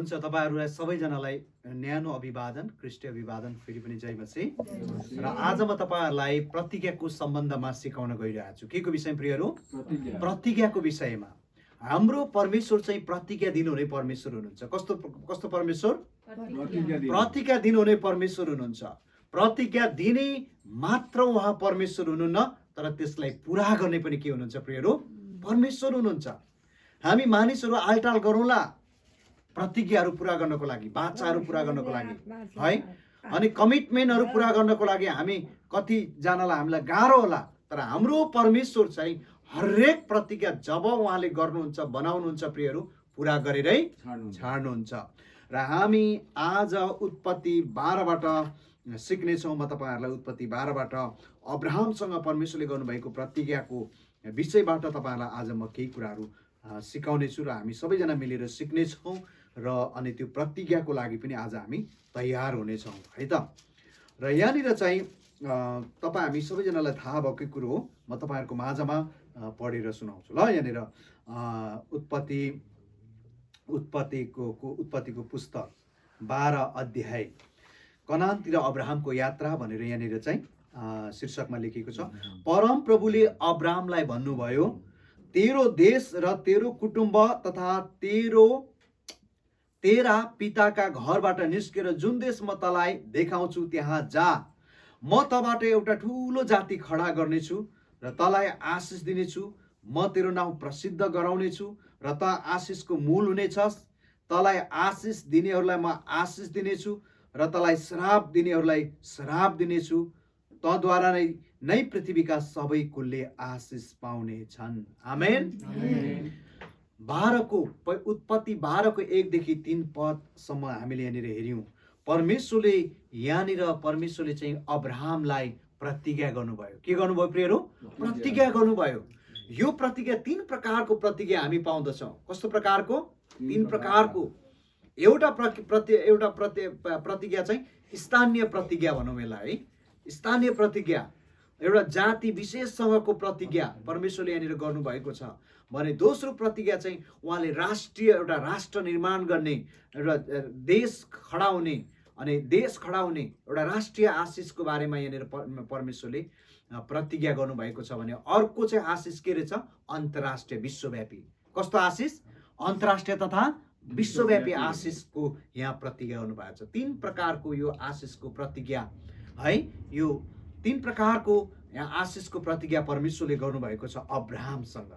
हुन्छ, तपाईहरुलाई सबैजनालाई न्यानो अभिवादन, ख्रीष्टीय अभिवादन, फेरि पनि जय मसीह। र आज म तपाईहरुलाई प्रतिज्ञाको सम्बन्धमा सिकाउन गइरहेको छु। के को विषय प्रियहरु? प्रतिज्ञाको विषयमा। हाम्रो परमेश्वर चाहिँ प्रतिज्ञा दिनुहुने परमेश्वर हुनुहुन्छ। कस्तो परमेश्वर? प्रतिज्ञा दिनुहुने परमेश्वर हुनुहुन्छ। प्रतिज्ञा दिने मात्र उहाँ परमेश्वर हुनुहुन्न, तर त्यसलाई पुरा गर्ने पनि के हुनुहुन्छ प्रियहरु? परमेश्वर हुनुहुन्छ। हामी मानिसहरु आलटाल गरौँला प्रतिज्ञाहरू पुरा गर्नको लागि, बाचाहरू पुरा गर्नको लागि, है, अनि कमिटमेन्टहरू पुरा गर्नको लागि हामी कति जनालाई हामीलाई गाह्रो होला, तर हाम्रो परमेश्वर चाहिँ हरेक प्रतिज्ञा जब उहाँले गर्नुहुन्छ, बनाउनुहुन्छ प्रियहरू, पुरा गरेरै छाड्नुहुन्छ। र हामी आज उत्पत्ति 12 बाट सिक्नेछौँ। म तपाईहरुलाई उत्पत्ति 12 बाट अब्राहमसँग परमेश्वरले गर्नुभएको प्रतिज्ञाको विषयबाट तपाईहरुलाई आज म केही कुराहरू सिकाउने छु र हामी सबैजना मिलेर सिक्नेछौँ र अनि त्यो प्रतिज्ञाको लागि पनि आज हामी तयार हुनेछौँ, है त। र यहाँनिर चाहिँ हामी सबैजनालाई थाहा भएकै कुरो हो, म तपाईहरुको माझमा पढेर सुनाउँछु। ल, यहाँनिर उत्पत्तिको पुस्तक 12 अध्याय कनानतिर अब्राहमको यात्रा भनेर यहाँनिर चाहिँ शीर्षकमा लेखिएको छ। परम प्रभुले अब्राहमलाई भन्नुभयो, तेरो देश र तेरो कुटुम्ब तथा तेरा पिताका घरबाट निस्केर जुन देश म तँलाई देखाउँछु त्यहाँ जा। म तँबाट एउटा ठुलो जाति खडा गर्नेछु र तँलाई आशिष दिनेछु। म तेरो नाउँ प्रसिद्ध गराउनेछु र तँ आशिषको मूल हुनेछस्। तँलाई आशिष दिनेहरूलाई म आशिष दिनेछु र तँलाई श्राप दिनेहरूलाई श्राप दिनेछु। तँद्वारा नै पृथ्वीका सबै कुलले आशिष पाउने छन्। आमेन। उत्पत्ति 12 को 1 देखि 3 पदसम्म हामीले यहाँनिर हेर्यौं। परमेश्वरले चाहिँ अब्राहमलाई प्रतिज्ञा गर्नुभयो। के गर्नुभयो प्रियहरू? प्रतिज्ञा गर्नुभयो। यो प्रतिज्ञा 3 प्रकारको प्रतिज्ञा हामी पाउँदछौँ। कस्तो प्रकारको? 3 प्रकारको। एउटा प्रतिज्ञा चाहिँ स्थानीय प्रतिज्ञा भनौँ यसलाई, है। स्थानीय प्रतिज्ञा, एउटा जाति विशेषसँगको प्रतिज्ञा परमेश्वरले यहाँनिर गर्नुभएको छ भने दोस्रो प्रतिज्ञा चाहिँ उहाँले एउटा राष्ट्र निर्माण गर्ने, एउटा देश खडा हुने एउटा राष्ट्रिय आशिषको बारेमा यहाँनिर परमेश्वरले प्रतिज्ञा गर्नुभएको छ भने अर्को चाहिँ आशिष के रहेछ? अन्तर्राष्ट्रिय, विश्वव्यापी। कस्तो आशिष? अन्तर्राष्ट्रिय तथा विश्वव्यापी आशिषको यहाँ प्रतिज्ञा गर्नुभएको छ। 3 प्रकारको यो आशिषको प्रतिज्ञा, है। यो 3 प्रकारको यहाँ आशिषको प्रतिज्ञा परमेश्वरले गर्नुभएको छ अब्राहमसँग।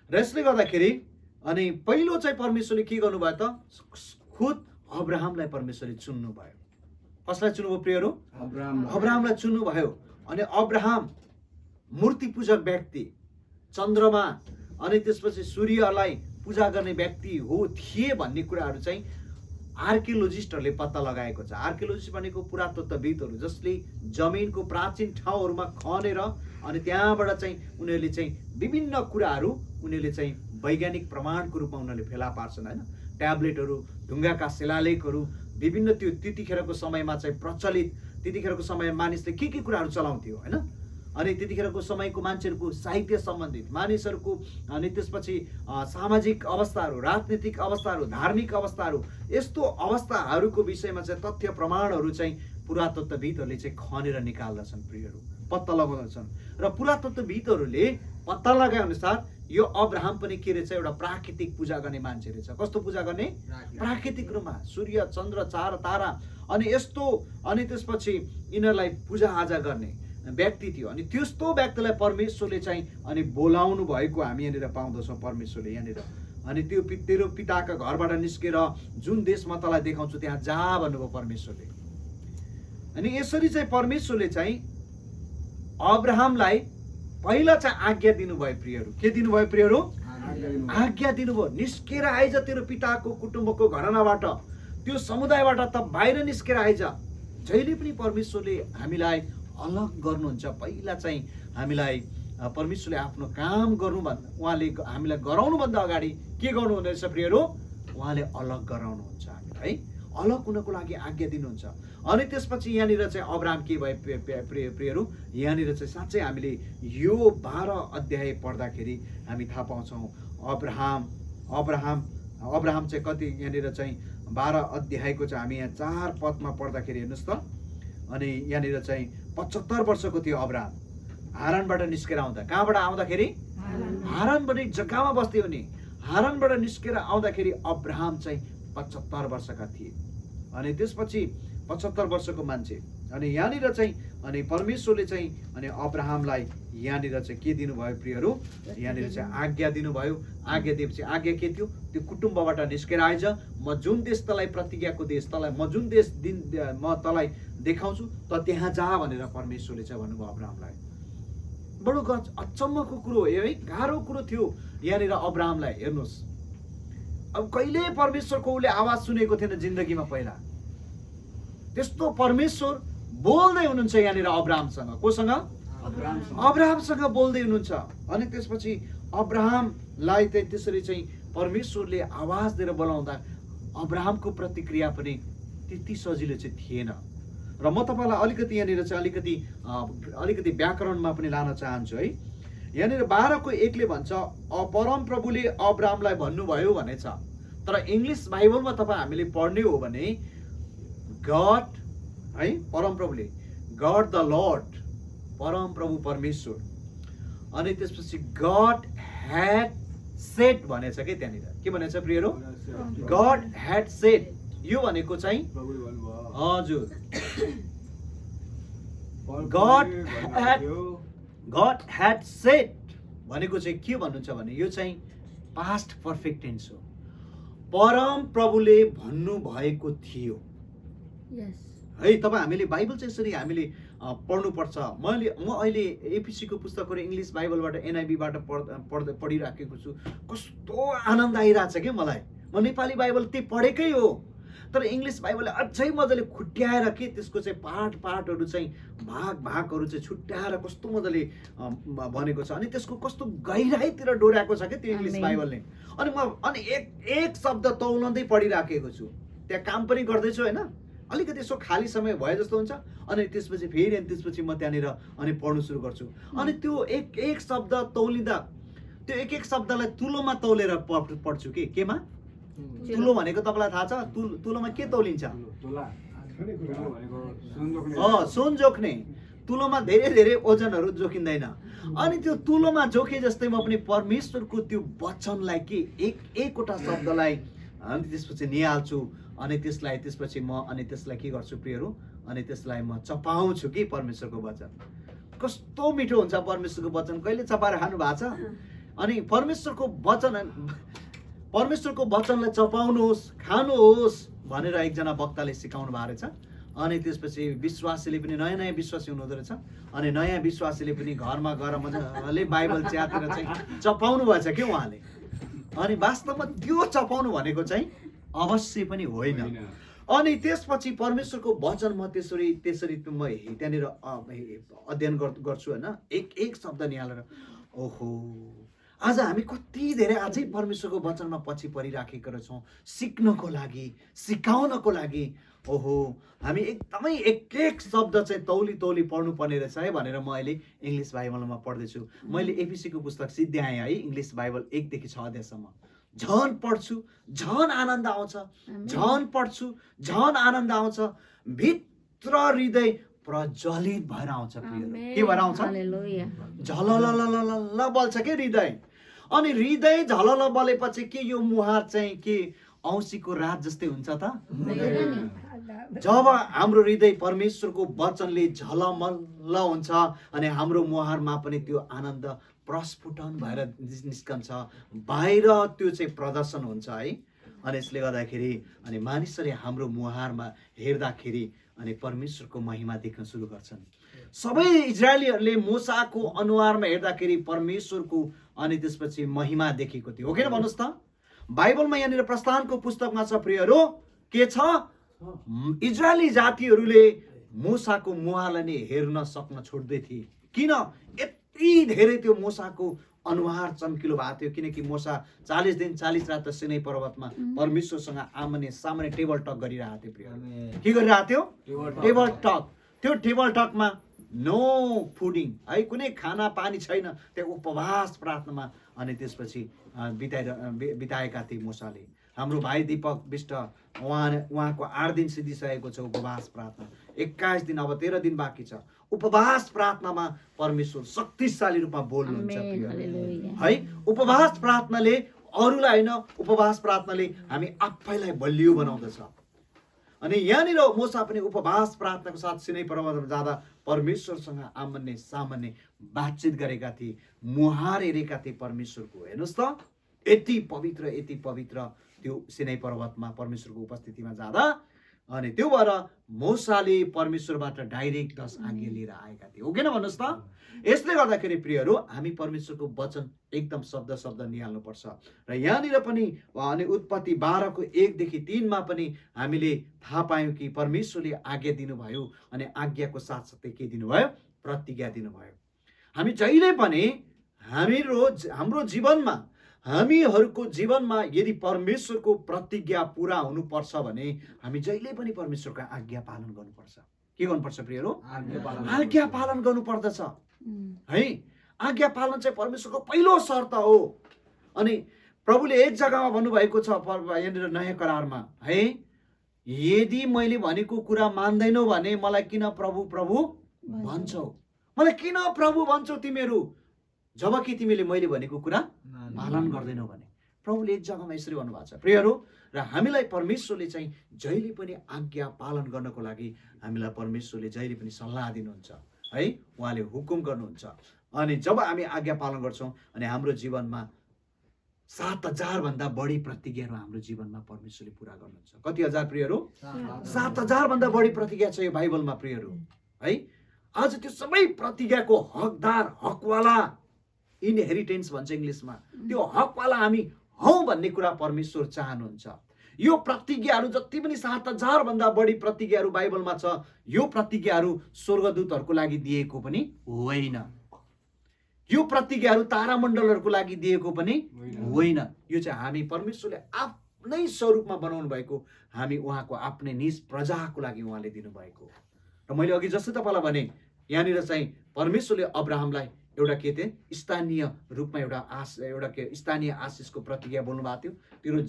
र यसले गर्दाखेरि अनि पहिलो चाहिँ परमेश्वरले के गर्नुभयो त? खुद अब्राहमलाई परमेश्वरले चुन्नुभयो। कसलाई चुन्नुभयो प्रियहरू? अब्राहमलाई चुन्नुभयो। अनि अब्राहम मूर्ति पूजक व्यक्ति, चन्द्रमा अनि त्यसपछि सूर्यलाई पूजा गर्ने व्यक्ति थिए भन्ने कुराहरू चाहिँ आर्कियोलोजिस्टहरूले पत्ता लगाएको छ। आर्कियोलोजिस्ट भनेको पुरातत्वविदहरू, जसले जमिनको प्राचीन ठाउँहरूमा खनेर अनि त्यहाँबाट चाहिँ उनीहरूले चाहिँ विभिन्न कुराहरू उनीहरूले चाहिँ वैज्ञानिक प्रमाणको रूपमा उनीहरूले फेला पार्छन्, होइन। ट्याब्लेटहरू, ढुङ्गाका शिलालेखहरू, विभिन्न त्यो त्यतिखेरको समयमा चाहिँ प्रचलित, त्यतिखेरको समयमा मानिसले के कुराहरू चलाउँथ्यो, होइन। अनि त्यतिखेरको समयको मान्छेहरूको साहित्य सम्बन्धित, मानिसहरूको अनि त्यसपछि सामाजिक अवस्थाहरू, राजनीतिक अवस्थाहरू, धार्मिक अवस्थाहरू, यस्तो अवस्थाहरूको विषयमा चाहिँ तथ्य प्रमाणहरू चाहिँ पुरातत्वविदहरूले चाहिँ खनेर निकाल्दछन् प्रियहरू, पत्ता लगाउँदछन्। र पुरातत्वविदहरूले पत्ता लगाए अनुसार यो अब्राहम पनि के रहेछ? एउटा प्राकृतिक पूजा गर्ने मान्छे रहेछ। कस्तो पूजा गर्ने? प्राकृतिक रूपमा सूर्य, चन्द्र, चार तारा अनि यस्तो, अनि त्यसपछि यिनीहरूलाई पूजा आजा गर्ने व्यक्ति थियो। अनि त्यस्तो व्यक्तिलाई परमेश्वरले चाहिँ अनि बोलाउनु भएको हामी यहाँनिर पाउँदछौँ। परमेश्वरले यहाँनिर अनि त्यो तेरो पिताका घरबाट निस्केर जुन देश म तँलाई देखाउँछु त्यहाँ जा भन्नुभयो परमेश्वरले। अनि यसरी चाहिँ परमेश्वरले चाहिँ अब्राहमलाई पहिला चाहिँ आज्ञा दिनुभयो प्रियहरू। के दिनुभयो प्रियहरू? आज्ञा दिनुभयो। निस्केर आइज तेरो पिताको कुटुम्बको घरानाबाट, त्यो समुदायबाट त बाहिर निस्केर आइज। जहिले पनि परमेश्वरले हामीलाई अलग गर्नुहुन्छ। पहिला चाहिँ हामीलाई परमेश्वरले आफ्नो काम उहाँले हामीलाई गराउनुभन्दा अगाडि के गर्नुहुँदो रहेछ प्रियहरू? उहाँले अलग गराउनुहुन्छ हामीलाई, है। अलग हुनको लागि आज्ञा दिनुहुन्छ। अनि त्यसपछि यहाँनिर चाहिँ अब्राहम के भयो प्रियहरू? यहाँनिर चाहिँ साँच्चै हामीले यो 12 अध्याय पढ्दाखेरि हामी थाहा पाउँछौँ अब्राहम अब्राहम चाहिँ कति यहाँनिर चाहिँ 12 अध्यायको चाहिँ हामी यहाँ 4 पदमा पढ्दाखेरि हेर्नुहोस् त। अनि यहाँनिर चाहिँ 75 वर्षको थियो अब्राहम हारानबाट निस्केर आउँदा। कहाँबाट आउँदाखेरि? हारानबाट जग्गामा बस्थ्यो नि। हारानबाट निस्केर आउँदाखेरि अब्राहम चाहिँ 75 वर्षका थिए। अनि त्यसपछि 75 वर्षको मान्छे। अनि यहाँनिर चाहिँ अनि परमेश्वरले चाहिँ अनि अब्राहमलाई यहाँनिर चाहिँ के दिनुभयो प्रियहरू? यहाँनिर चाहिँ आज्ञा दिनुभयो। आज्ञा दिएपछि आज्ञा के थियो? त्यो कुटुम्बबाट निस्केर आइज, म जुन देश तँलाई प्रतिज्ञाको देश तँलाई म जुन देश म तँलाई देखाउँछु त त्यहाँ जा भनेर परमेश्वरले चाहिँ भन्नुभयो अब्राहमलाई। बडो अचम्मको कुरो हो है, गाह्रो कुरो थियो यहाँनिर अब्राहमलाई। हेर्नुहोस्, अब कहिले परमेश्वरको उसले आवाज सुनेको थिएन जिन्दगीमा पहिला। त्यस्तो परमेश्वर बोल्दै हुनुहुन्छ यहाँनिर अब्राहमसँग। कोसँग? अब्राहमसँग बोल्दै हुनुहुन्छ। अनि त्यसपछि अब्राहमलाई चाहिँ त्यसरी चाहिँ परमेश्वरले आवाज दिएर बोलाउँदा अब्राहमको प्रतिक्रिया पनि त्यति सजिलो चाहिँ थिएन। र म तपाईँलाई अलिकति यहाँनिर चाहिँ अलिकति व्याकरणमा पनि लान चाहन्छु है। यहाँनिर 12:1 भन्छ परम प्रभुले अब्राहमलाई भन्नुभयो भनेछ। तर इङ्ग्लिस बाइबलमा तपाईँ हामीले पढ्ने हो भने गड है, परम प्रभुले, गड द लर्ड, परम प्रभु परमेश्वर। अनि त्यसपछि गड ह्याड सेड भनेछ के त्यहाँनिर? के भनेछ प्रियहरू? God had said. यो भनेको चाहिँ हजुर गड ह्याड सेड भनेको चाहिँ के भन्नुहुन्छ भने यो चाहिँ पास्ट पर्फेक्ट टेन्स हो। परम प्रभुले भन्नु भएको थियो है। तपाईँ हामीले बाइबल चाहिँ यसरी हामीले पढ्नुपर्छ। म अहिले एपिसीको पुस्तकहरू इङ्ग्लिस बाइबलबाट एनआइबीबाट पढिराखेको छु। कस्तो आनन्द आइरहेछ कि मलाई। म नेपाली बाइबल त्यही पढेकै हो, तर इङ्ग्लिस बाइबलले अझै मजाले खुट्याएर के त्यसको चाहिँ पार्टहरू चाहिँ भागहरू चाहिँ छुट्याएर कस्तो मजाले भनेको छ। अनि त्यसको कस्तो गहिराइतिर डोर्याएको छ क्या त्यो इङ्ग्लिस बाइबलले। अनि एक शब्द तौलँदै पढिराखेको छु। त्यहाँ काम पनि गर्दैछु होइन, अलिकति यसो खाली समय भए जस्तो हुन्छ। अनि त्यसपछि फेरि त्यसपछि म त्यहाँनिर अनि पढ्नु सुरु गर्छु। अनि त्यो एक शब्द तौलिँदा त्यो एक शब्दलाई तुलोमा तौलेर पढ्छु कि केमा? तुलो भनेको तपाईँलाई थाहा छ? तुलोमा के तौलिन्छ? सुन जोख्ने। तुलोमा धेरै ओजनहरू जोखिँदैन। अनि त्यो तुलोमा जोखे जस्तै म पनि परमेश्वरको त्यो वचनलाई के एकवटा शब्दलाई अनि त्यसपछि निहाल्छु। अनि त्यसपछि म अनि त्यसलाई के गर्छु प्रियहरू? अनि त्यसलाई म चपाउँछु कि परमेश्वरको वचन। कस्तो मिठो हुन्छ परमेश्वरको वचन। कहिले चपाएर खानु भएको छ? अनि परमेश्वरको वचनलाई चपाउनुहोस्, खानुहोस् भनेर एकजना वक्ताले सिकाउनु भएको रहेछ। अनि त्यसपछि विश्वासीले पनि नयाँ विश्वासी हुनुहुँदो रहेछ। अनि नयाँ विश्वासीले पनि घरमा गएर मजाले बाइबल च्यातेर चाहिँ चपाउनु भएछ कि उहाँले। अनि वास्तवमा त्यो चपाउनु भनेको चाहिँ अवश्य पनि होइन। अनि त्यसपछि परमेश्वरको वचन म त्यसरी म त्यहाँनिर अध्ययन गर्छु होइन, एक शब्द निहालेर। ओहो, आज हामी कति धेरै अझै परमेश्वरको वचनमा पछि परिराखेका रहेछौँ सिक्नको लागि, सिकाउनको लागि। ओहो, हामी एकदमै एक शब्द चाहिँ तौली पढ्नुपर्ने रहेछ है भनेर म अहिले इङ्ग्लिस बाइबलमा पढ्दैछु। मैले एपिसीको पुस्तक सिद्ध्याएँ है, इङ्ग्लिस बाइबल 1 देखि 6 अध्यायसम्म। झन पढ्छु झन आनन्द आउँछ, झन पढ्छु झन आनन्द आउँछ। भित्र हृदय प्रज्वलित भएर आउँछ प्रियहरू। के भएर आउँछ? झलल बल्छ के हृदय। अनि हृदय झलल बलेपछि के यो मुहार चाहिँ के औँसीको रात जस्तै हुन्छ त? जब हाम्रो हृदय परमेश्वरको वचनले झलमल्ल हुन्छ अनि हाम्रो मुहारमा पनि त्यो आनन्द प्रस्फुटन भएर निस्कन्छ, बाहिर त्यो चाहिँ प्रदर्शन हुन्छ है। अनि यसले गर्दाखेरि अनि मानिसहरूले हाम्रो मुहारमा हेर्दाखेरि अनि परमेश्वरको महिमा देख्न सुरु गर्छन्। सबै इजरायलीहरूले मूसाको अनुहारमा हेर्दाखेरि परमेश्वरको अनि त्यसपछि महिमा देखेको थियो, हो किन भन्नुहोस् त? बाइबलमा यहाँनिर प्रस्थानको पुस्तकमा छ प्रियहरू, के छ? इजरायली जातिहरूले मूसाको मुहारलाई नै हेर्न सक्न छोड्दै थिए। किन? यति धेरै त्यो मूसाको अनुहार चम्किलो भएको थियो। किनकि मूसा 40 दिन 40 रात सिनै पर्वतमा परमेश्वरसँग आमने सामने टेबल टक गरिरहेको थियो प्रिय। के गरिरहेको थियो? Table talk. त्यो टेबल टकमा नो फुडिङ है, कुनै खाना पानी छैन। त्यो उपवास प्रार्थनामा अनि त्यसपछि बिताएका थिए मूसाले। हाम्रो भाइ दीपक विष्ट उहाँको 8 दिन सिद्धिसकेको छ उपवास प्रार्थना, 21 दिन, अब 13 दिन बाँकी छ। उपवास प्रार्थनामा परमेश्वर शक्तिशाली रूपमा बोल्नुहुन्छ है। उपवास प्रार्थनाले अरूलाई होइन, उपवास प्रार्थनाले हामी आफैलाई बलियो बनाउँदछ। अनि यहाँनिर मोसा पनि उपवास प्रार्थनाको साथ सिनै पर्वतमा जाँदा परमेश्वरसँग आमन्ने सामान्य बातचित गरेका थिए, मुहार हेरेका थिए परमेश्वरको। हेर्नुहोस् त, यति पवित्र त्यो सिनै पर्वतमा परमेश्वरको उपस्थितिमा जाँदा। अनि त्यो भएर मोसाले परमेश्वरबाट डाइरेक्ट 10 आज्ञा लिएर आएका थिए, हो किन भन्नुहोस् त। यसले गर्दाखेरि प्रियहरू, हामी परमेश्वरको वचन एकदम शब्द निहाल्नुपर्छ। र यहाँनिर पनि अनि उत्पत्ति 12को 1देखि 3मा पनि हामीले थाहा पायौँ कि परमेश्वरले आज्ञा दिनुभयो, अनि आज्ञाको साथसाथै के दिनुभयो, प्रतिज्ञा दिनुभयो। हामी जहिले पनि हाम्रो जीवनमा, हामीहरूको जीवनमा यदि परमेश्वरको प्रतिज्ञा पूरा हुनुपर्छ भने हामी जहिले पनि परमेश्वरको आज्ञा पालन गर्नुपर्छ। के गर्नुपर्छ प्रियहरू? आज्ञा पालन गर्नुपर्दछ है। आज्ञा पालन चाहिँ परमेश्वरको पहिलो शर्त हो। अनि प्रभुले एक जग्गामा भन्नुभएको छ यहाँनिर नयाँ करारमा है, यदि मैले भनेको कुरा मान्दैनौ भने मलाई किन प्रभु प्रभु भन्छौ, मलाई किन प्रभु भन्छौ तिमीहरू, जबकि तिमीले मैले भनेको कुरा पालन गर्दैनौ भने। प्रभुले एक जग्गामा यसरी भन्नुभएको छ प्रियहरू। र हामीलाई परमेश्वरले चाहिँ जहिले पनि आज्ञा पालन गर्नको लागि हामीलाई परमेश्वरले जहिले पनि सल्लाह दिनुहुन्छ है, उहाँले हुकुम गर्नुहुन्छ। अनि जब हामी आज्ञा पालन गर्छौँ अनि हाम्रो जीवनमा 7,000 भन्दा बढी प्रतिज्ञाहरू हाम्रो जीवनमा परमेश्वरले पुरा गर्नुहुन्छ। कति हजार प्रियहरू? 7,000 भन्दा बढी प्रतिज्ञा छ यो बाइबलमा प्रियहरू है। आज त्यो सबै प्रतिज्ञाको हकदार, हकवाला, इनहेरिटेन्स भन्छ इङ्ग्लिसमा, त्यो हकवाला हामी हौ भन्ने कुरा परमेश्वर चाहनुहुन्छ। यो प्रतिज्ञाहरू जति पनि 7,000 भन्दा बढी प्रतिज्ञाहरू बाइबलमा छ, यो प्रतिज्ञाहरू स्वर्गदूतहरूको लागि दिएको पनि होइन, यो प्रतिज्ञाहरू तारामण्डलहरूको लागि दिएको पनि होइन। यो चाहिँ हामी परमेश्वरले आफ्नै स्वरूपमा बनाउनु भएको, हामी उहाँको आफ्नै निज प्रजाको लागि उहाँले दिनुभएको। र मैले अघि जस्तै तपाईँलाई भने, यहाँनिर चाहिँ परमेश्वरले अब्राहमलाई एउटा के थिए, स्थानीय रूपमा एउटा स्थानीय आशिषको प्रतिज्ञा बोल्नुभएको थियो। तेरो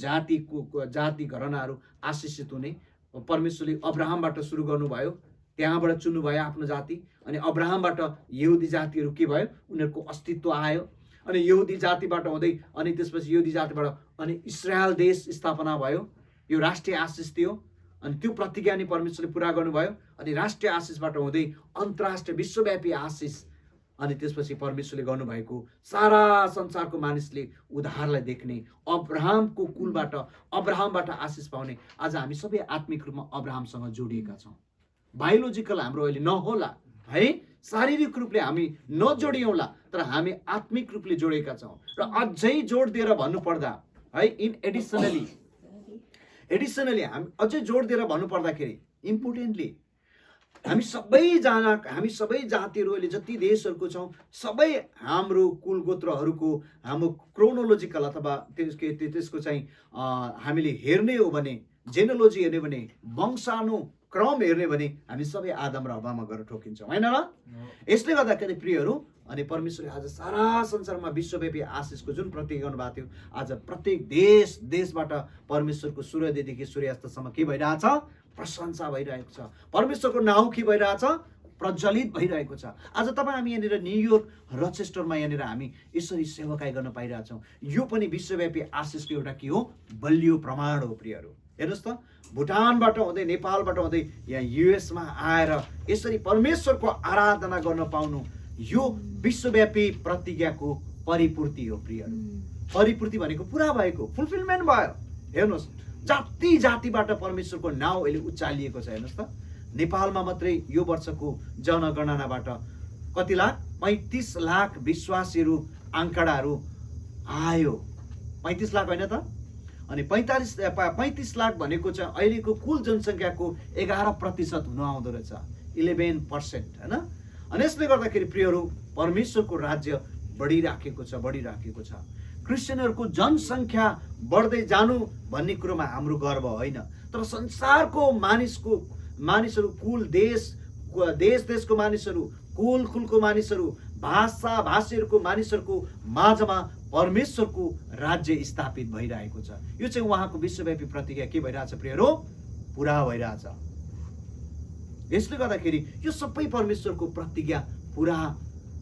जाति घरनाहरू आशिषित हुने परमेश्वरले अब्राहमबाट सुरु गर्नुभयो, त्यहाँबाट चुन्नुभयो आफ्नो जाति। अनि अब्राहमबाट यहुदी जातिहरू के भयो, उनीहरूको अस्तित्व आयो। अनि यहुदी जातिबाट हुँदै अनि त्यसपछि यहुदी जातिबाट अनि इस्रायल देश स्थापना भयो। यो राष्ट्रिय आशिष थियो। अनि त्यो प्रतिज्ञा नि परमेश्वरले पुरा गर्नुभयो। अनि राष्ट्रिय आशिषबाट हुँदै अन्तर्राष्ट्रिय विश्वव्यापी आशिष, अनि त्यसपछि परमेश्वरले गर्नुभएको सारा संसारको मानिसले उद्धारलाई देख्ने, अब्राहमको कुलबाट, अब्राहमबाट आशिष पाउने। आज हामी सबै आत्मिक रूपमा अब्राहमसँग जोडिएका छौँ। बायोलोजिकल हाम्रो अहिले नहोला है, शारीरिक रूपले हामी नजोडियौँला, तर हामी आत्मिक रूपले जोडिएका छौँ। र अझै जोड दिएर भन्नुपर्दा है, एडिसनली हामी अझै जोड दिएर भन्नुपर्दाखेरि इम्पोर्टेन्टली हामी सबै जातिहरू अहिले जति देशहरूको छौँ, सबै हाम्रो कुल गोत्रहरूको हाम्रो क्रोनोलोजिकल अथवा त्यसको चाहिँ हामीले हेर्ने हो भने, जेनोलोजी हेर्ने भने, वंशानुक्रम हेर्ने भने हामी सबै आदम र हव्वामा गएर ठोकिन्छौँ, होइन र? यसले गर्दाखेरि प्रियहरू, अनि परमेश्वरले आज सारा संसारमा विश्वव्यापी आशिषको जुन प्रतिज्ञा गर्नुभएको थियो, आज प्रत्येक देशबाट परमेश्वरको सूर्योदयदेखि सूर्यास्तसम्म के भइरहेछ? प्रशंसा भइरहेको छ। परमेश्वरको नाउँ के भइरहेछ? प्रज्वलित भइरहेको छ। आज तपाईँ हामी यहाँनिर न्युयोर्क रचेस्टरमा यहाँनिर हामी यसरी सेवाकाई गर्न पाइरहेछौँ। यो पनि विश्वव्यापी आशिषको एउटा के हो? बलियो प्रमाण हो प्रियहरू। हेर्नुहोस् त, भुटानबाट हुँदै, नेपालबाट हुँदै यहाँ युएसमा आएर यसरी परमेश्वरको आराधना गर्न पाउनु, यो विश्वव्यापी प्रतिज्ञाको परिपूर्ति हो प्रियहरू। परिपूर्ति भनेको पुरा भएको, फुलफिलमेन्ट भयो। हेर्नुहोस्, जातिबाट परमेश्वरको नाउँ अहिले उचालिएको छ। हेर्नुहोस् त, नेपालमा मात्रै यो वर्षको जनगणनाबाट कति लाख? 35 लाख विश्वासीहरू आंकडाहरू आयो। 35 लाख होइन त? अनि 35 लाख भनेको चाहिँ अहिलेको कुल जनसङ्ख्याको 11% हुन आउँदो रहेछ, 11%, होइन? अनि यसले गर्दाखेरि प्रियहरू, परमेश्वरको राज्य बढिराखेको छ। क्रिस्चियनहरूको जनसङ्ख्या बढ्दै जानु भन्ने कुरोमा हाम्रो गर्व होइन, तर संसारको मानिसहरू, कुल देशको मानिसहरू, कुलको मानिसहरू, भाषीहरूको मानिसहरूको माझमा परमेश्वरको राज्य स्थापित भइरहेको छ। यो चाहिँ उहाँको विश्वव्यापी प्रतिज्ञा के भइरहेछ प्रियहरू? पुरा भइरहेछ। यसले गर्दाखेरि यो सबै परमेश्वरको प्रतिज्ञा पुरा,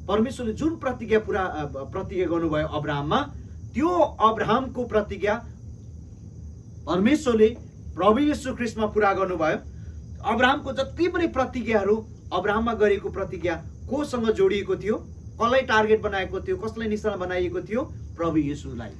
परमेश्वरले जुन प्रतिज्ञा गर्नुभयो अब्राहममा, त्यो अब्राहमको प्रतिज्ञा परमेश्वरले प्रभु येशू ख्रीष्टमा पुरा गर्नुभयो। अब्राहमको जति पनि प्रतिज्ञाहरू, अब्राहममा गरेको प्रतिज्ञा कोसँग जोडिएको थियो? कसलाई टार्गेट बनाएको थियो? कसलाई निशाना बनाइएको थियो? प्रभु येशूलाई।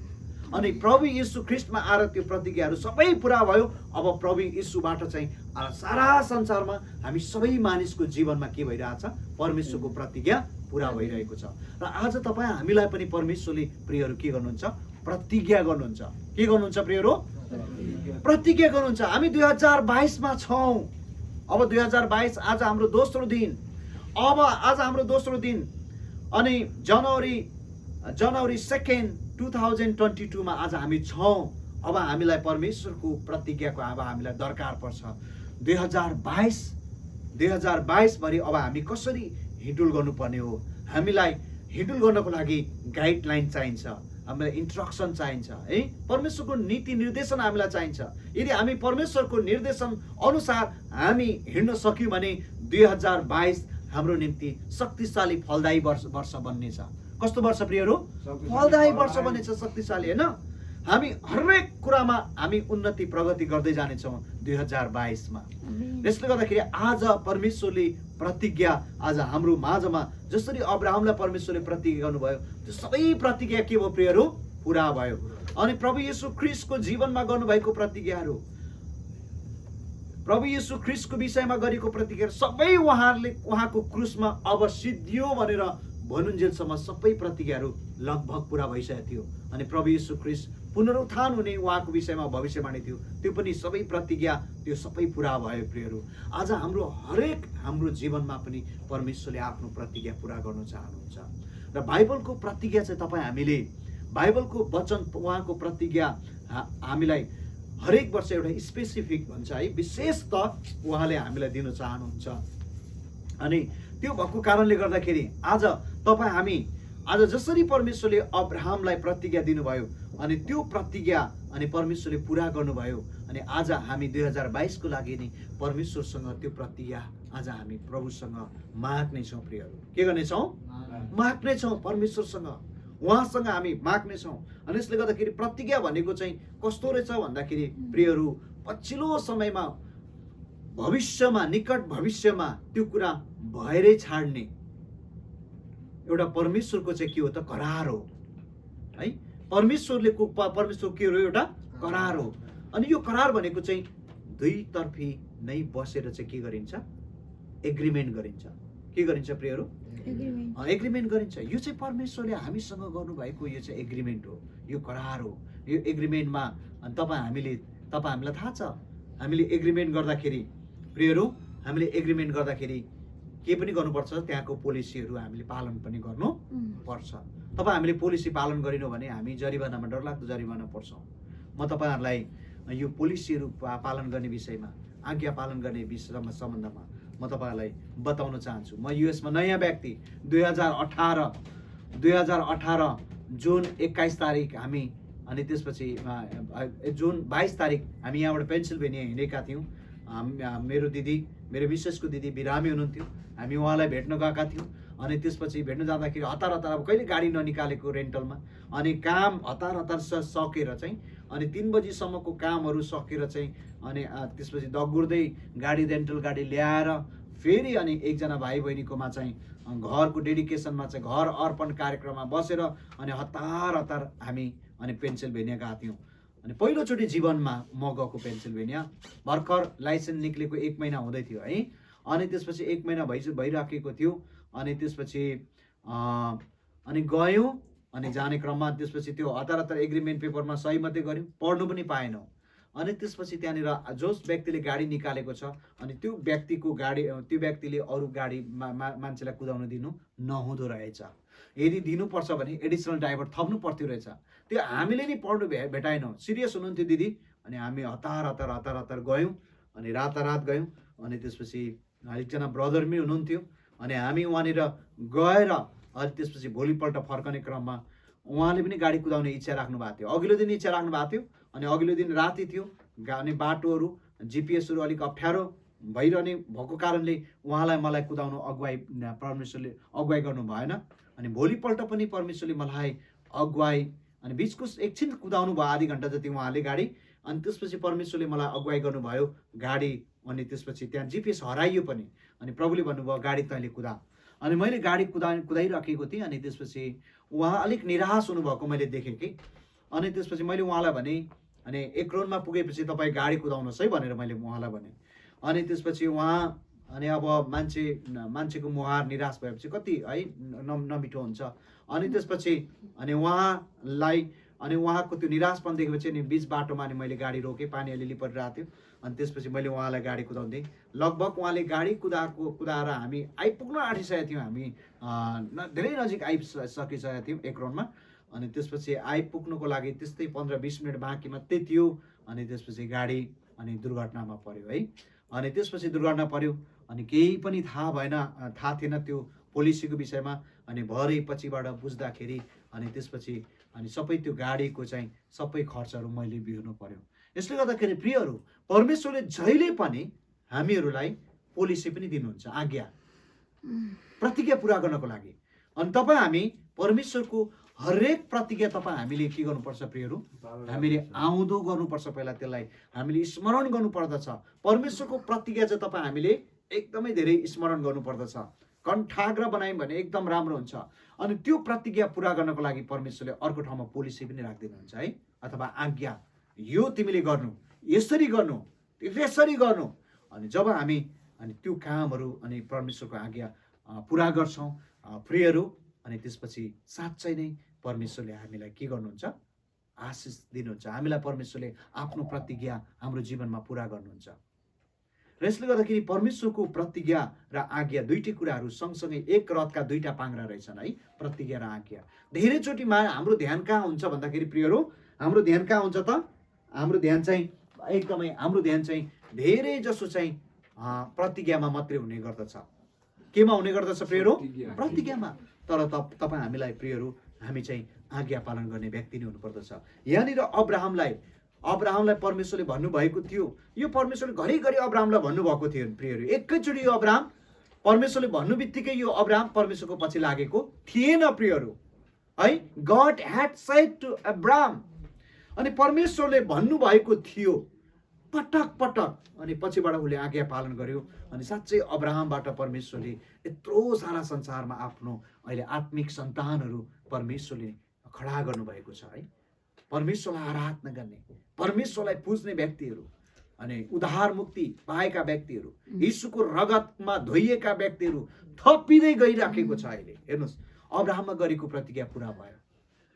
अनि प्रभु येशू ख्रीष्टमा आएर त्यो प्रतिज्ञाहरू सबै पुरा भयो। अब प्रभु येशूबाट चाहिँ सारा संसारमा हामी सबै मानिसको जीवनमा के भइरहेछ? परमेश्वरको प्रतिज्ञा पुरा भइरहेको छ। र आज तपाईँ हामीलाई पनि परमेश्वरले प्रियहरू के गर्नुहुन्छ? प्रतिज्ञा गर्नुहुन्छ। के गर्नुहुन्छ प्रियहरू? प्रतिज्ञा गर्नुहुन्छ। हामी 2022 मा छौँ। अब 2022 आज हाम्रो दोस्रो दिन। अनि जनवरी 2 2022 मा आज हामी छौँ। अब हामीलाई परमेश्वरको प्रतिज्ञाको अब हामीलाई दरकार पर्छ। 2022 भरि अब हामी कसरी हिँडुल गर्नुपर्ने हो? हामीलाई हिँडुल गर्नको लागि गाइडलाइन चाहिन्छ, हामीलाई इन्स्ट्रक्सन चाहिन्छ है। परमेश्वरको नीति निर्देशन हामीलाई चाहिन्छ। यदि हामी परमेश्वरको निर्देशन अनुसार हामी हिँड्न सक्यौँ भने 2022 हाम्रो निम्ति शक्तिशाली फलदायी वर्ष बन्नेछ। कस्तो वर्ष प्रियहरू? फलदायी वर्ष बन्नेछ, शक्तिशाली, होइन? हामी हरेक कुरामा हामी उन्नति प्रगति गर्दै जानेछौँ 2022 मा। यसले गर्दाखेरि आज परमेश्वरले प्रतिज्ञा आज हाम्रो माझमा जसरी अब्राहमलाई परमेश्वरले प्रतिज्ञा गर्नुभयो, त्यो सबै प्रतिज्ञा के भयो प्रियहरू? पुरा भयो। अनि प्रभु येशू ख्रीष्टको जीवनमा गर्नुभएको प्रतिज्ञाहरू, प्रभु येशू ख्रीष्टको विषयमा गरेको प्रतिज्ञा सबै उहाँको क्रुसमा अब सिद्धियो भनेर भनुन्जेलसम्म सबै प्रतिज्ञाहरू लगभग पुरा भइसकेको थियो। अनि प्रभु येशू ख्रीष्ट पुनरुत्थान हुने उहाँको विषयमा भविष्यवाणी थियो, त्यो पनि सबै प्रतिज्ञा त्यो सबै पुरा भयो प्रियहरू। आज हाम्रो जीवनमा पनि परमेश्वरले आफ्नो प्रतिज्ञा पुरा गर्न चाहनुहुन्छ। र बाइबलको प्रतिज्ञा चाहिँ हामीले बाइबलको वचन, उहाँको प्रतिज्ञा हामीलाई हरेक वर्ष एउटा स्पेसिफिक भन्छ है, विशेषतः उहाँले हामीलाई दिन चाहनुहुन्छ। अनि त्यो भएको कारणले गर्दाखेरि आज हामी आज जसरी परमेश्वरले अब्राहमलाई प्रतिज्ञा दिनुभयो अनि त्यो प्रतिज्ञा अनि परमेश्वरले पुरा गर्नुभयो, अनि आज हामी 2022 को लागि नै परमेश्वरसँग त्यो प्रतिज्ञा आज हामी प्रभुसँग माग्नेछौँ प्रियहरू। के गर्नेछौँ? माग्नेछौँ परमेश्वरसँग, उहाँसँग हामी माग्नेछौँ। अनि यसले गर्दाखेरि प्रतिज्ञा भनेको चाहिँ कस्तो रहेछ भन्दाखेरि प्रियहरू, पछिल्लो समयमा भविष्यमा, निकट भविष्यमा त्यो कुरा भएरै छाड्ने एउटा परमेश्वरको चाहिँ के हो त? करार हो है। परमेश्वर के हो? एउटा करार हो। अनि यो करार भनेको चाहिँ दुईतर्फी नै बसेर चाहिँ के गरिन्छ? एग्रिमेन्ट गरिन्छ। के गरिन्छ प्रियहरू? एग्रिमेन्ट गरिन्छ। यो चाहिँ परमेश्वरले हामीसँग गर्नुभएको यो चाहिँ एग्रिमेन्ट हो, यो करार हो। यो एग्रिमेन्टमा हामीलाई थाहा छ, हामीले एग्रिमेन्ट गर्दाखेरि प्रियहरू, हामीले एग्रिमेन्ट गर्दाखेरि के पनि गर्नुपर्छ? त्यहाँको पोलिसीहरू हामीले पालन पनि गर्नुपर्छ। हामीले पोलिसी पालन गरेनौँ भने हामी जरिवानामा, डरलाग्दो जरिवाना पर्छौँ। म तपाईँहरूलाई यो पोलिसीहरू पालन गर्ने विषयमा, आज्ञा पालन गर्ने विषयमा सम्बन्धमा म तपाईँहरूलाई बताउन चाहन्छु। म युएसमा नयाँ व्यक्ति 2018 जुन 21 तारिक हामी, अनि त्यसपछि जुन 22 तारिक हामी यहाँबाट पेन्सिल्भेनिया हिँडेका थियौँ। मेरो मिसेसको दिदी बिरामी हुनुहुन्थ्यो। हामी उहाँलाई भेट्न गएका थियौँ। अनि त्यसपछि भेट्न जाँदाखेरि हतार अब कहिले गाडी ननिकालेको रेन्टलमा, अनि काम हतार सकेर चाहिँ, अनि 3 बजीसम्मको कामहरू सकेर चाहिँ, अनि त्यसपछि दगुर्दै रेन्टल गाडी ल्याएर फेरि अनि एकजना भाइ बहिनीकोमा चाहिँ घरको डेडिकेसनमा चाहिँ घर अर्पण कार्यक्रममा बसेर अनि हतार हामी अनि पेन्सिल्भेनिया गएका थियौँ। अनि पहिलोचोटि जीवनमा म गएको पेन्सिल्भेनिया। भर्खर लाइसेन्स निक्लेको 1 महिना हुँदै थियो है। अनि त्यसपछि 1 महिना भइराखेको थियो। अनि त्यसपछि अनि गयौँ। अनि जाने क्रममा त्यसपछि त्यो हतार एग्रिमेन्ट पेपरमा सही मात्रै गऱ्यौँ, पढ्नु पनि पाएनौँ। अनि त्यसपछि त्यहाँनिर जस व्यक्तिले गाडी निकालेको छ, अनि त्यो व्यक्तिले अरू गाडी मान्छेलाई कुदाउन दिनु नहुँदो रहेछ। यदि दिनुपर्छ भने एडिसनल ड्राइभर थप्नु पर्थ्यो रहेछ। त्यो हामीले नि पढ्नु भेटाएनौँ। सिरियस हुनुहुन्थ्यो दिदी। अनि हामी हतार गयौँ। अनि रात गयौँ। अनि त्यसपछि एकजना ब्रदर पनि हुनुहुन्थ्यो। अनि हामी वहाँनिर गएर अनि त्यसपछि भोलिपल्ट फर्कने क्रममा उहाँले पनि गाडी कुदाउने इच्छा राख्नु भएको थियो। अघिल्लो दिन इच्छा राख्नु भएको थियो, अनि अघिल्लो दिन राति थियो, अनि बाटोहरू जिपिएसहरू अलिक अप्ठ्यारो भइरहने भएको कारणले उहाँलाई मलाई कुदाउनु परमेश्वरले अगुवाई गर्नु भएन। अनि भोलिपल्ट पनि परमेश्वरले मलाई अगुवाई, अनि बिचको एकछिन कुदाउनु भयो, आधी घन्टा जति उहाँले गाडी, अनि त्यसपछि परमेश्वरले मलाई अगुवाई गर्नुभयो गाडी। अनि त्यसपछि त्यहाँ जिपिएस हराइयो पनि, अनि प्रभुले भन्नुभयो गाडी तैँले कुदा। अनि मैले गाडी कुदाइराखेको थिएँ। अनि त्यसपछि उहाँ अलिक निराश हुनुभएको मैले देखेँ कि। अनि त्यसपछि मैले उहाँलाई भने, अनि एक्रोनमा पुगेपछि तपाईँ गाडी कुदाउनुहोस् है भनेर मैले उहाँलाई भने। अनि त्यसपछि उहाँ, अनि अब मान्छेको मुहार निराश भएपछि कति है नमिठो हुन्छ। अनि त्यसपछि अनि उहाँलाई, अनि उहाँको त्यो निराशपन देखेपछि अनि बिच बाटोमा अनि मैले गाडी रोकेँ, पानी अलिअलि परिरहेको थियो। अनि त्यसपछि मैले उहाँलाई गाडी कुदाउँदै लगभग उहाँले गाडी कुदाएर हामी आइपुग्न आँटिसकेका थियौँ। हामी धेरै नजिक आइसकिसकेका थियौँ एक्रोनमा। अनि त्यसपछि आइपुग्नुको लागि त्यस्तै 15-20 मिनट बाँकी मात्रै थियो। अनि त्यसपछि गाडी अनि दुर्घटनामा पर्यो है। अनि त्यसपछि दुर्घटना पर्यो, अनि केही पनि थाहा थिएन त्यो पोलिसीको विषयमा। अनि भरे पछिबाट बुझ्दाखेरि अनि त्यसपछि अनि सबै त्यो गाडीको चाहिँ सबै खर्चहरू मैले बिहोर्नु पर्यो। यसले गर्दाखेरि प्रियहरू, परमेश्वरले जहिले पनि हामीहरूलाई पोलिसी पनि दिनुहुन्छ, आज्ञा प्रतिज्ञा पुरा गर्नको लागि। अनि तपाईँ हामी परमेश्वरको हरेक प्रतिज्ञा हामीले के गर्नुपर्छ प्रियहरू, हामीले आउँदो गर्नुपर्छ। पहिला त्यसलाई हामीले स्मरण गर्नुपर्दछ। परमेश्वरको प्रतिज्ञा चाहिँ हामीले एकदमै धेरै स्मरण गर्नुपर्दछ। कण्ठाग्र बनायौँ भने एकदम राम्रो हुन्छ। अनि त्यो प्रतिज्ञा पुरा गर्नको लागि परमेश्वरले अर्को ठाउँमा पोलिसी पनि राखिदिनुहुन्छ है, अथवा आज्ञा, यो तिमीले गर्नु, यसरी गर्नु, त्यसरी गर्नु। अनि जब हामी अनि त्यो कामहरू अनि परमेश्वरको आज्ञा पुरा गर्छौँ प्रियहरू, अनि त्यसपछि साँच्चै नै परमेश्वरले हामीलाई के गर्नुहुन्छ, आशिष दिनुहुन्छ। हामीलाई परमेश्वरले आफ्नो प्रतिज्ञा हाम्रो जीवनमा पुरा गर्नुहुन्छ। र यसले गर्दाखेरि परमेश्वरको प्रतिज्ञा र आज्ञा दुईटै कुराहरू सँगसँगै एक रथका दुईटा पाङ्ग्रा रहेछन् है, प्रतिज्ञा र आज्ञा। धेरैचोटिमा हाम्रो ध्यान कहाँ हुन्छ भन्दाखेरि प्रियहरू, हाम्रो ध्यान कहाँ हुन्छ त, हाम्रो ध्यान चाहिँ एकदमै, हाम्रो ध्यान चाहिँ धेरै जसो चाहिँ प्रतिज्ञामा मात्रै हुने गर्दछ। केमा हुने गर्दछ प्रियहरू? प्रतिज्ञामा। तर तपाईँ हामीलाई प्रियहरू, हामी चाहिँ आज्ञा पालन गर्ने व्यक्ति नै हुनुपर्दछ। यहाँनिर अब्राहमलाई परमेश्वरले भन्नुभएको थियो, यो परमेश्वरले घरिघरि अब्राहमलाई भन्नुभएको थियो प्रियहरू। एकैचोटि यो अब्राहम परमेश्वरले भन्नु बित्तिकै यो अब्राहम परमेश्वरको पछि लागेको थिएन प्रियहरू है। God had said to Abraham, अनि परमेश्वरले भन्नुभएको थियो पटक पटक, अनि पछिबाट उसले आज्ञा पालन गर्यो। अनि साँच्चै अब्राहमबाट परमेश्वरले यत्रो सारा संसारमा आफ्नो अहिले आत्मिक सन्तानहरू परमेश्वरले खडा गर्नुभएको छ है। परमेश्वरलाई आराधना गर्ने, परमेश्वरलाई पुज्ने व्यक्तिहरू, अनि उद्धार मुक्ति पाएका व्यक्तिहरू, यीशुको रगतमा धोइएका व्यक्तिहरू थपिँदै गइराखेको छ अहिले। हेर्नुहोस्, अब्राहममा गरेको प्रतिज्ञा पुरा भयो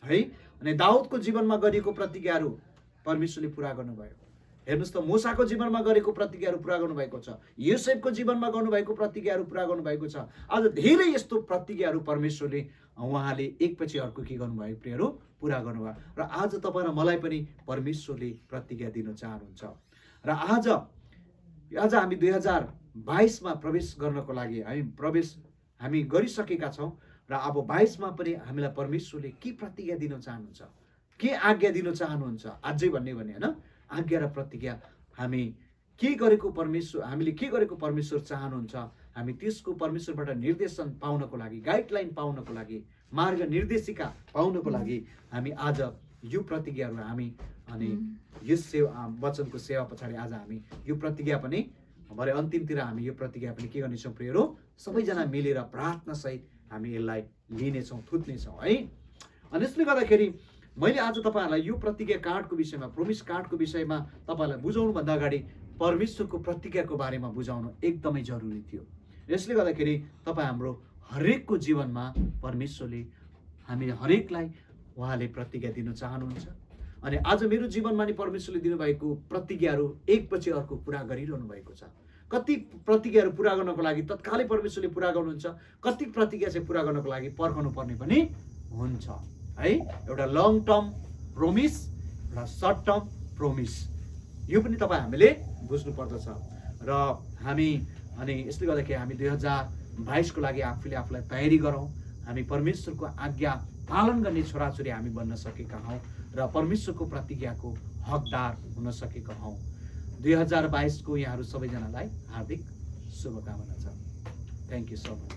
है। अनि दाउदको जीवनमा गरिएको प्रतिज्ञाहरू परमेश्वरले पुरा गर्नुभयो। हेर्नुहोस् त, मूसाको जीवनमा गरेको प्रतिज्ञाहरू पुरा गर्नुभएको छ, योसेफको जीवनमा गर्नुभएको प्रतिज्ञाहरू पुरा गर्नुभएको छ। आज धेरै यस्तो प्रतिज्ञाहरू परमेश्वरले उहाँले एकपछि अर्को के गर्नुभयो प्रियहरू, पुरा गर्नुभयो। र आज तपाईँ र मलाई पनि परमेश्वरले प्रतिज्ञा दिन चाहनुहुन्छ। र आज हामी 2022मा प्रवेश गर्नको लागि हामी गरिसकेका छौँ। र अब 22मा पनि हामीलाई परमेश्वरले के प्रतिज्ञा दिन चाहनुहुन्छ, के आज्ञा दिन चाहनुहुन्छ अझै भन्ने भने होइन, आज्ञा र प्रतिज्ञा हामीले के गरेको परमेश्वर चाहनुहुन्छ, हामी त्यसको परमेश्वरबाट निर्देशन पाउनको लागि, गाइडलाइन पाउनको लागि, मार्ग निर्देशिका पाउनको लागि हामी आज यो प्रतिज्ञाहरू हामी अनि यस वचनको सेवा पछाडि आज हामी यो प्रतिज्ञा पनि भरे अन्तिमतिर हामी यो प्रतिज्ञा पनि के गर्नेछौँ प्रियहरू, सबैजना मिलेर प्रार्थना सहित हामी यसलाई लिनेछौँ, थुत्नेछौँ है। अनि यसले गर्दाखेरि मैले आज तपाईँहरूलाई यो प्रतिज्ञा कार्डको विषयमा, प्रोमिस कार्डको विषयमा तपाईँहरूलाई बुझाउनुभन्दा अगाडि परमेश्वरको प्रतिज्ञाको बारेमा बुझाउनु एकदमै जरुरी थियो। यसले गर्दाखेरि तपाईँ हाम्रो हरेकको जीवनमा परमेश्वरले हामी हरेकलाई उहाँले प्रतिज्ञा दिन चाहनुहुन्छ। अनि आज मेरो जीवनमा नि परमेश्वरले दिनुभएको प्रतिज्ञाहरू एकपछि अर्को पुरा गरिरहनु भएको छ। कति प्रतिज्ञाहरू पुरा गर्नको लागि तत्कालै परमेश्वरले पुरा गर्नुहुन्छ, कति प्रतिज्ञा चाहिँ पुरा गर्नको लागि पर्खनु पर्ने पनि हुन्छ है। एउटा लङ टर्म प्रोमिस, एउटा सर्ट टर्म प्रोमिस, यो पनि हामीले बुझ्नु पर्दछ। र हामी अनि यसले गर्दाखेरि हामी 2022को लागि आफूलाई तयारी गरौँ। हामी परमेश्वरको आज्ञा पालन गर्ने छोराछोरी हामी बन्न सकेका हौँ र परमेश्वरको प्रतिज्ञाको हकदार हुन सकेका हौँ। 2022 को यहाँहरू सबैजनालाई हार्दिक शुभकामना छ। Thank you so much.